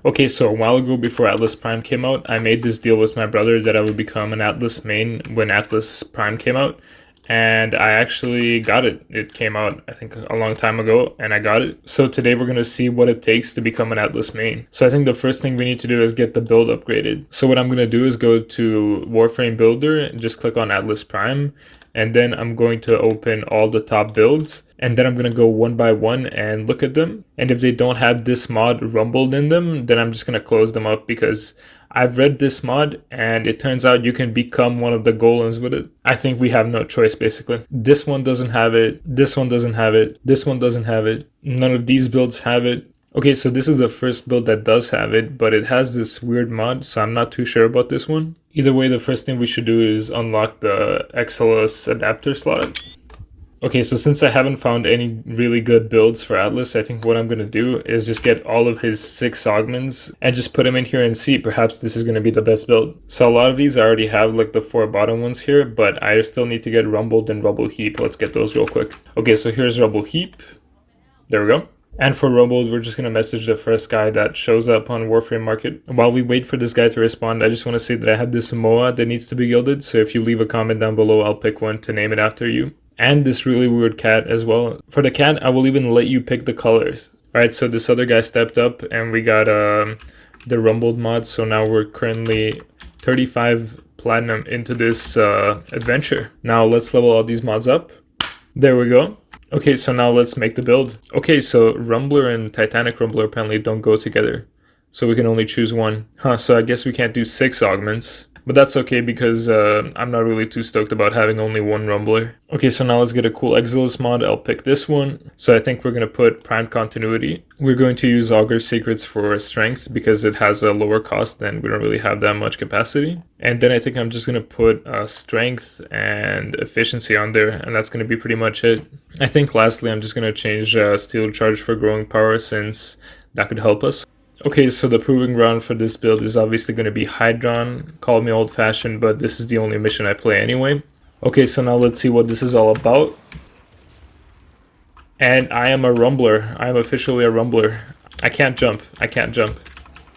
Okay, so a while ago before Atlas Prime came out, I made this deal with my brother that I would become an Atlas main when Atlas Prime came out. And I actually got it. It came out, I think, a long time ago, and I got it. So today we're going to see what it takes to become an Atlas main. So I think the first thing we need to do is get the build upgraded. So what I'm going to do is go to Warframe Builder and just click on Atlas Prime. And then I'm going to open all the top builds, and then I'm going to go one by one and look at them. And if they don't have this mod rumbled in them, then I'm just going to close them up, because I've read this mod and it turns out you can become one of the golems with it. I think we have no choice, basically. This one doesn't have it, this one doesn't have it, this one doesn't have it, none of these builds have it. Okay, so this is the first build that does have it, but it has this weird mod, so I'm not too sure about this one. Either way, the first thing we should do is unlock the XLS adapter slot. Okay, so since I haven't found any really good builds for Atlas, I think what I'm going to do is just get all of his 6 augments and just put them in here and see. Perhaps this is going to be the best build. So a lot of these I already have, like the 4 bottom ones here, but I still need to get Rumbled and Rubble Heap. Let's get those real quick. Okay, so here's Rubble Heap. There we go. And for Rumbled, we're just going to message the first guy that shows up on Warframe Market. While we wait for this guy to respond, I just want to say that I have this MOA that needs to be gilded. So if you leave a comment down below, I'll pick one to name it after you. And this really weird cat as well. For the cat, I will even let you pick the colors. Alright, so this other guy stepped up and we got the Rumbled mod. So now we're currently 35 platinum into this adventure. Now let's level all these mods up. There we go. Okay, so now let's make the build. Okay, so Rumbler and Titanic Rumbler apparently don't go together. So we can only choose one. So I guess we can't do 6 augments. But that's okay, because I'm not really too stoked about having only one Rumbler. Okay, so now let's get a cool Exilus mod. I'll pick this one. So I think we're going to put Primed Continuity. We're going to use Augur Secrets for Strength because it has a lower cost and we don't really have that much capacity. And then I think I'm just going to put Strength and Efficiency on there, and that's going to be pretty much it. I think lastly I'm just going to change Steel Charge for Growing Power, since that could help us. Okay, so the proving ground for this build is obviously going to be Hydron. Call me old-fashioned, but this is the only mission I play anyway. Okay, so now let's see what this is all about. And I am a Rumbler. I am officially a Rumbler. I can't jump. I can't jump.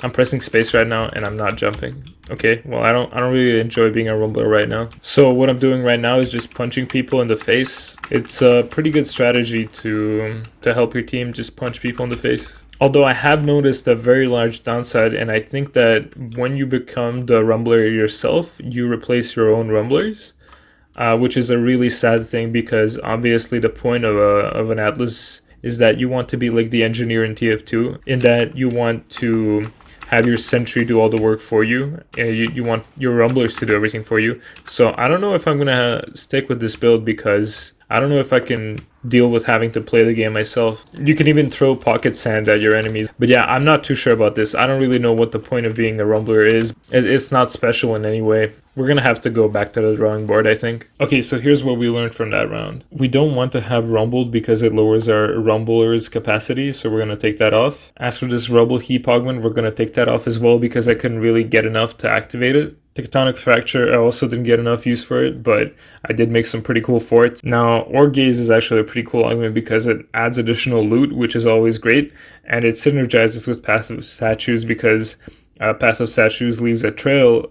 I'm pressing space right now and I'm not jumping. Okay, well I don't really enjoy being a Rumbler right now. So what I'm doing right now is just punching people in the face. It's a pretty good strategy to help your team, just punch people in the face. Although I have noticed a very large downside, and I think that when you become the Rumbler yourself, you replace your own Rumblers, which is a really sad thing, because obviously the point of an Atlas is that you want to be like the engineer in TF2, in that you want to have your sentry do all the work for you. You want your Rumblers to do everything for you. So I don't know if I'm going to stick with this build, because I don't know if I can deal with having to play the game myself. You can even throw pocket sand at your enemies. But yeah, I'm not too sure about this. I don't really know what the point of being a Rumbler is. It's not special in any way. We're gonna have to go back to the drawing board, I think. Okay, so here's what we learned from that round. We don't want to have Rumbled because it lowers our Rumbler's capacity, so we're gonna take that off. As for this Rubble Heap augment, we're gonna take that off as well, because I couldn't really get enough to activate it. Tectonic Fracture, I also didn't get enough use for it, but I did make some pretty cool forts. Now, Orb Gaze is actually a pretty cool augment because it adds additional loot, which is always great, and it synergizes with passive statues, because passive statues leaves a trail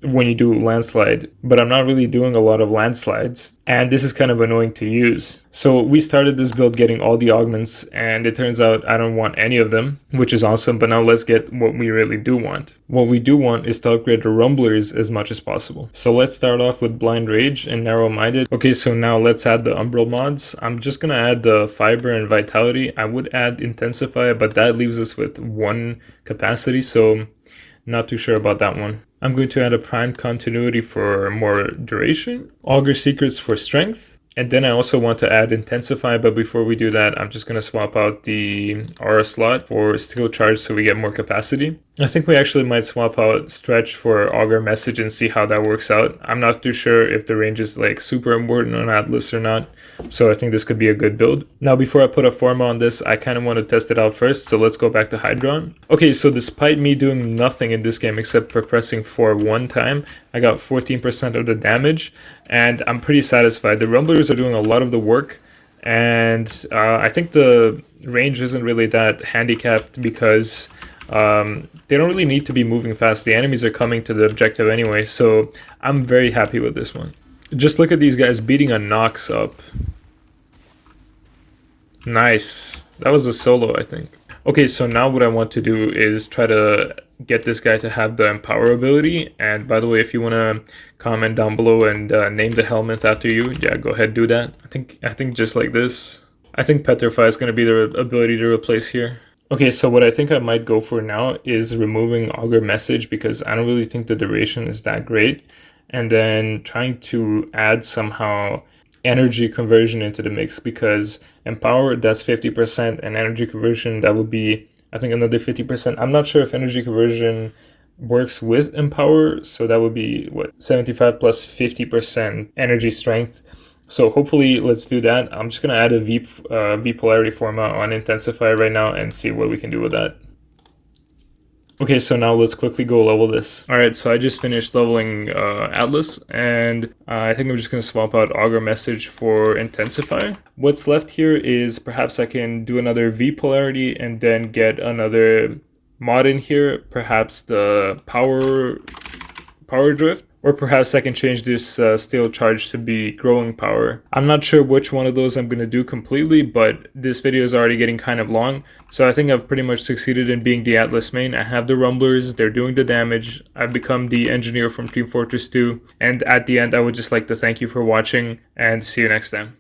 when you do landslide, but I'm not really doing a lot of landslides, and this is kind of annoying to use. So we started this build getting all the augments, and it turns out I don't want any of them, which is awesome. But now let's get what we really do want. What we do want is to upgrade the Rumblers as much as possible. So let's start off with Blind Rage and Narrow Minded. Okay, so now let's add the Umbral mods. I'm just gonna add the Fiber and Vitality. I would add Intensify, but that leaves us with 1 capacity, so not too sure about that one. I'm going to add a Primed Continuity for more duration, Augur Secrets for strength, and then I also want to add Intensify, but before we do that, I'm just going to swap out the aura slot for Steel Charge so we get more capacity. I think we actually might swap out Stretch for Augur Message and see how that works out. I'm not too sure if the range is like super important on Atlas or not, so I think this could be a good build. Now before I put a Forma on this, I kind of want to test it out first, so let's go back to Hydron. Okay, so despite me doing nothing in this game except for pressing 4 one time, I got 14% of the damage, and I'm pretty satisfied. The Rumblers are doing a lot of the work, and I think the range isn't really that handicapped, because They don't really need to be moving fast. The enemies are coming to the objective anyway, so I'm very happy with this one. Just look at these guys beating a Nox up. Nice. That was a solo, I think. Okay, so now what I want to do is try to get this guy to have the Empower ability. And by the way, if you want to comment down below and name the helmet after you, yeah, go ahead, do that. I think just like this. I think Petrify is going to be the ability to replace here. Okay, so what I think I might go for now is removing Augur Message because I don't really think the duration is that great. And then trying to add somehow energy conversion into the mix because Empower, that's 50%, and energy conversion, that would be, I think, another 50%. I'm not sure if energy conversion works with Empower, so that would be, what, 75 plus 50% energy strength. So hopefully, let's do that. I'm just going to add a V polarity format on Intensify right now and see what we can do with that. Okay, so now let's quickly go level this. Alright, so I just finished leveling Atlas, and I think I'm just going to swap out Augur Message for Intensify. What's left here is perhaps I can do another V polarity and then get another mod in here, perhaps the Power Drift. Or perhaps I can change this Steel Charge to be Growing Power. I'm not sure which one of those I'm going to do completely, but this video is already getting kind of long. So I think I've pretty much succeeded in being the Atlas main. I have the Rumblers, they're doing the damage. I've become the engineer from Team Fortress 2. And at the end, I would just like to thank you for watching and see you next time.